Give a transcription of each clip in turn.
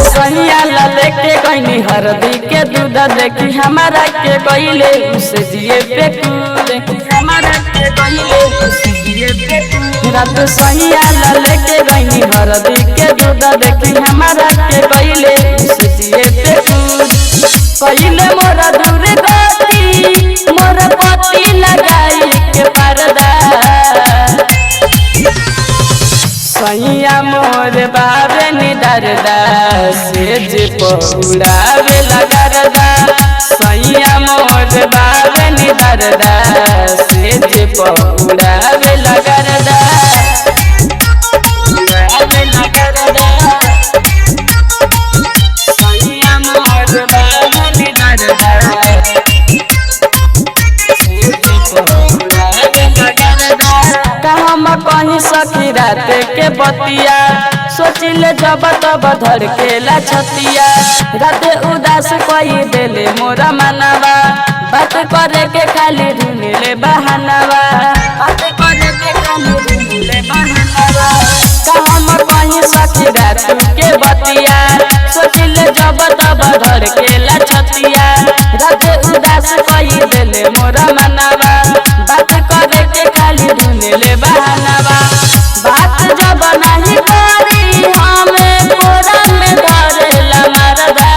लेके गईनी हरदी के दूध देखी हमारा के गईले उसे दिए पे हमारा के गईले उसे दिए पे रात सहिया लेके गईनी हरदी के दूध देखी हमारा के गईले उसे दिए पे कहिले मोरा दूर गती मोरा पति लगाई के पर्दा सैया मोर बाबे निडरदा सेज पौड़ावे लगरदा सैया मोर बाबे निडरदा सेज पौड़ावे लगरदा सैया मोर बाबे निडरदा हम कहीं सखी रात के बतिया सोचिले जब तब धड़केला छतिया रात उदास कोई देले मोरा मनवा बात करे के खाली ढूंढले बहानवा बात करे के खाली ढूंढले बहानवा हम कहीं सखी रात के बतिया सोचिले जब तब धड़केला छतिया रात उदास कोई देले मोरा मनवा बात करे के खाली ढूंढले बहानवा बात जब नहीं करी हमें कोरा में धरेला मरदा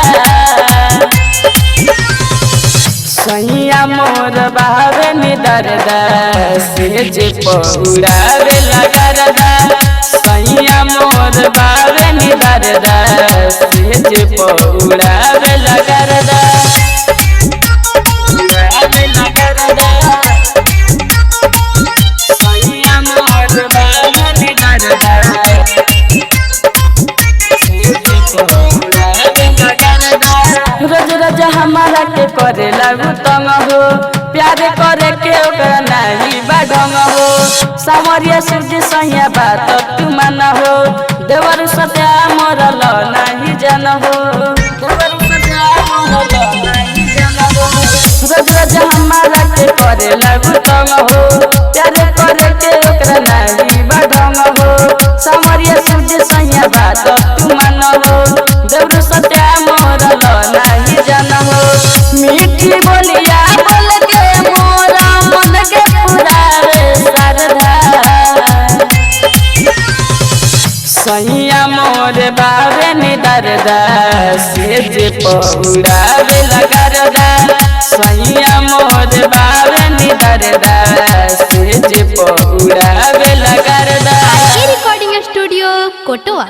सैया मोर बाबे निडरदा सेज पौड़ावे लगरदा सैया मोर बाबे निडरदा सेज पौड़ावे लगरदा रोज रोज हमारा के करे लागू तंग हो प्यार करे के ओकरा नहीं बाढंग हो सामरिया सूर्य सैया बात तू मन हो देवर सत्या मरल नहीं जन हो देवर सत्या मरल नहीं जन हो रोज रोज हमारा के करे लागू तंग हो प्यार करे के ओकरा नहीं बाढंग हो सामरिया सूर्य सैया बात तू मन हो देवर सत्या मरल नहीं जन हो मीठी बोलिया बोल के मोरा मन के पुरावे सरधा सैया मोर बाबे निडरदा सेज पौड़ावे लगरदा सैया मोर बाबे निडरदा सेज पौड़ावे लगरदा रिकॉर्डिंग स्टूडियो कोटवा।